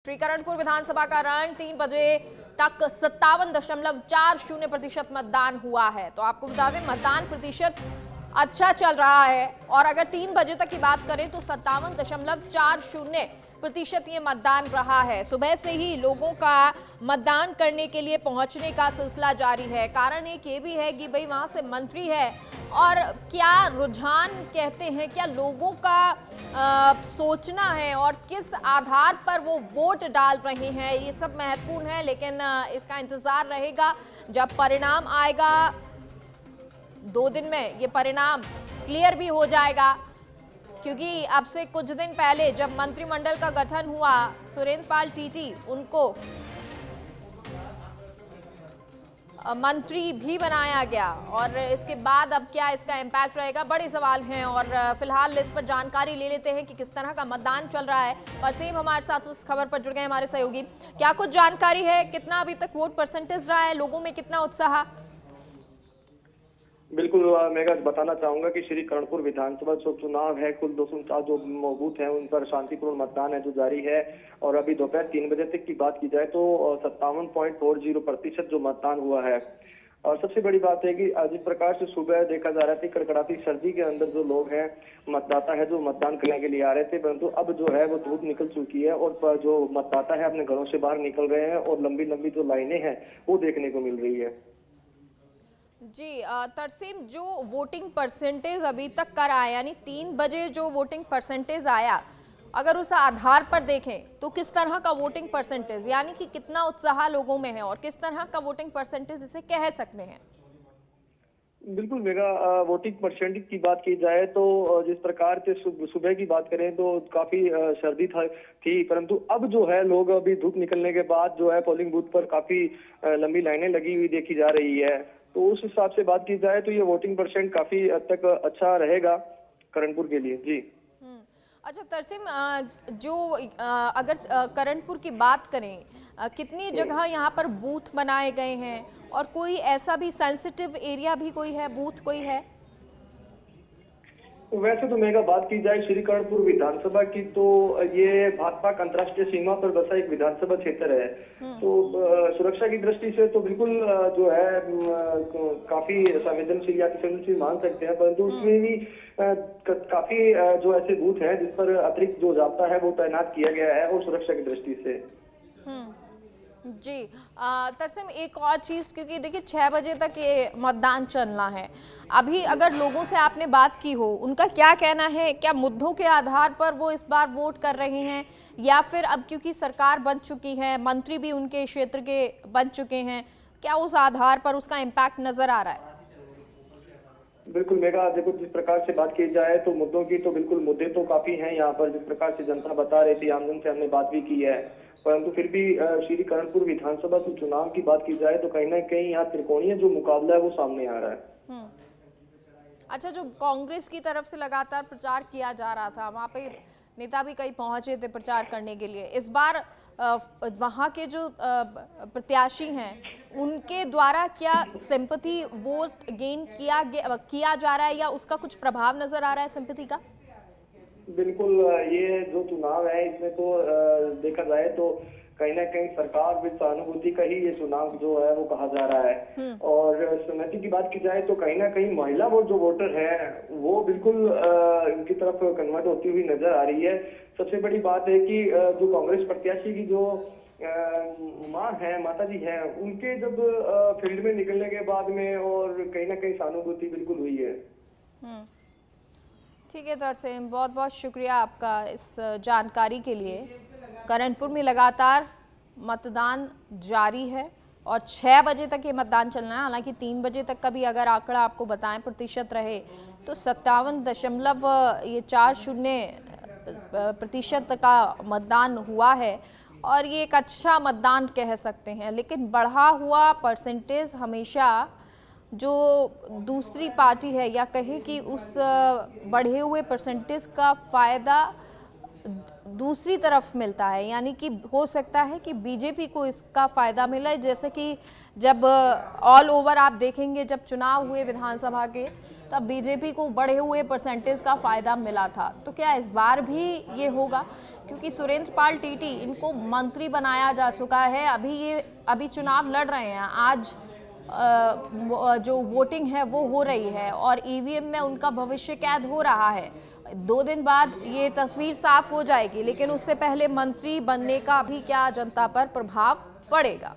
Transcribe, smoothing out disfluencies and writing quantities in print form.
श्रीकरणपुर विधानसभा का रण 3 बजे तक 57.40% मतदान हुआ है। तो आपको बता दें मतदान प्रतिशत अच्छा चल रहा है और अगर 3 बजे तक की बात करें तो 57.40% ये मतदान रहा है। सुबह से ही लोगों का मतदान करने के लिए पहुंचने का सिलसिला जारी है। कारण एक ये भी है कि भाई वहां से मंत्री है और क्या रुझान कहते हैं, क्या लोगों का सोचना है और किस आधार पर वो वोट डाल रहे हैं, ये सब महत्वपूर्ण है। लेकिन इसका इंतजार रहेगा जब परिणाम आएगा। 2 दिन में ये परिणाम क्लियर भी हो जाएगा, क्योंकि अब से कुछ दिन पहले जब मंत्रिमंडल का गठन हुआ, सुरेंद्र पाल टीटी उनको मंत्री भी बनाया गया और इसके बाद अब क्या इसका इम्पैक्ट रहेगा, बड़े सवाल हैं। और फिलहाल इस पर जानकारी ले लेते हैं कि किस तरह का मतदान चल रहा है। परसेम हमारे साथ उस खबर पर जुड़ गए हमारे सहयोगी। क्या कुछ जानकारी है, कितना अभी तक वोट परसेंटेज रहा है, लोगों में कितना उत्साह? बिल्कुल, मैं बताना चाहूंगा कि श्रीकरणपुर विधानसभा चुनाव है, कुल 249 जो बूथ हैं उन पर शांतिपूर्ण मतदान है जो जारी है। और अभी दोपहर 3 बजे तक की बात की जाए तो 57.40% जो मतदान हुआ है। और सबसे बड़ी बात है कि जिस प्रकार से सुबह देखा जा रहा था कड़कड़ाती सर्दी के अंदर जो लोग हैं, मतदाता है जो मतदान करने के लिए आ रहे थे, परंतु अब जो है वो धूप निकल चुकी है और जो मतदाता है अपने घरों से बाहर निकल रहे हैं और लंबी लंबी जो लाइनें हैं वो देखने को मिल रही है। जी तरसीम, जो वोटिंग परसेंटेज अभी तक का रहा है, यानी 3 बजे जो वोटिंग परसेंटेज आया, अगर उस आधार पर देखें तो किस तरह का वोटिंग परसेंटेज, यानी कि कितना उत्साह लोगों में है और किस तरह का वोटिंग परसेंटेज इसे कह सकते हैं? बिल्कुल मेगा, वोटिंग परसेंटेज की बात की जाए तो जिस प्रकार से सुबह की बात करें तो काफी सर्दी थी, परंतु अब जो है लोग अभी धूप निकलने के बाद जो है पोलिंग बूथ पर काफी लंबी लाइनें लगी हुई देखी जा रही है। तो उस हिसाब से बात की जाए तो ये वोटिंग परसेंट काफी हद तक अच्छा रहेगा करणपुर के लिए। जी अच्छा तरसीम, जो अगर करणपुर की बात करें, कितनी जगह यहाँ पर बूथ बनाए गए हैं और कोई ऐसा भी सेंसिटिव एरिया भी कोई है, बूथ कोई है? वैसे तो मेगा बात की जाए श्रीकरणपुर विधानसभा की तो ये भाजपा का अंतर्राष्ट्रीय सीमा पर बसा एक विधानसभा क्षेत्र है। तो सुरक्षा की दृष्टि से तो बिल्कुल जो है काफी संवेदनशील या संवेदनशील मान सकते हैं, परंतु उसमें भी काफी जो ऐसे बूथ हैं जिस पर अतिरिक्त जो जाब्ता है वो तैनात किया गया है और सुरक्षा की दृष्टि से। जी तरसीम, एक और चीज़, क्योंकि देखिए 6 बजे तक ये मतदान चलना है। अभी अगर लोगों से आपने बात की हो, उनका क्या कहना है, क्या मुद्दों के आधार पर वो इस बार वोट कर रहे हैं, या फिर अब क्योंकि सरकार बन चुकी है, मंत्री भी उनके क्षेत्र के बन चुके हैं, क्या उस आधार पर उसका इम्पैक्ट नजर आ रहा है? बिल्कुल मेगा, देखो जिस प्रकार से बात की जाए तो मुद्दों की तो बिल्कुल मुद्दे तो काफी हैं यहाँ पर। जिस प्रकार से जनता बता रही थी, आमजन से हमने बात भी की है, परंतु फिर भी श्रीकरणपुर विधानसभा चुनाव की बात की जाए तो कहीं ना कहीं यहाँ त्रिकोणीय जो मुकाबला है वो सामने आ रहा है। अच्छा, जो कांग्रेस की तरफ से लगातार प्रचार किया जा रहा था, वहाँ पे नेता भी कई पहुंचे थे प्रचार करने के लिए, इस बार वहाँ के जो प्रत्याशी हैं उनके द्वारा क्या सिंपैथी वोट गेन किया जा रहा है या उसका कुछ प्रभाव नजर आ रहा है सिंपैथी का? बिल्कुल, ये जो चुनाव है इसमें तो देखा जाए तो कहीं ना कहीं सरकार विद सहानुभूति का ही ये चुनाव जो है वो कहा जा रहा है। और सहमति की बात की जाए तो कहीं ना कहीं महिला वो जो वोटर है वो बिल्कुल इनकी तरफ कन्वर्ट होती हुई नजर आ रही है। सबसे बड़ी बात है कि जो कांग्रेस प्रत्याशी की जो माँ है, माता जी है, उनके जब फील्ड में निकलने के बाद में और कहीं ना कहीं सहानुभूति बिल्कुल हुई है। ठीक है तरसीम, बहुत बहुत शुक्रिया आपका इस जानकारी के लिए। करणपुर में लगातार मतदान जारी है और 6 बजे तक ये मतदान चलना है। हालांकि 3 बजे तक का भी अगर आंकड़ा आपको बताएं प्रतिशत रहे तो 57.40% का मतदान हुआ है और ये एक अच्छा मतदान कह सकते हैं। लेकिन बढ़ा हुआ परसेंटेज हमेशा जो दूसरी पार्टी है, या कहे कि उस बढ़े हुए परसेंटेज का फायदा दूसरी तरफ मिलता है, यानी कि हो सकता है कि बीजेपी को इसका फायदा मिला, जैसे कि जब ऑल ओवर आप देखेंगे जब चुनाव हुए विधानसभा के तब बीजेपी को बढ़े हुए परसेंटेज का फायदा मिला था। तो क्या इस बार भी ये होगा? क्योंकि सुरेंद्र पाल टीटी इनको मंत्री बनाया जा चुका है, अभी चुनाव लड़ रहे हैं, आज जो वोटिंग है वो हो रही है और ईवीएम में उनका भविष्य कैद हो रहा है। 2 दिन बाद ये तस्वीर साफ हो जाएगी, लेकिन उससे पहले मंत्री बनने का भी क्या जनता पर प्रभाव पड़ेगा?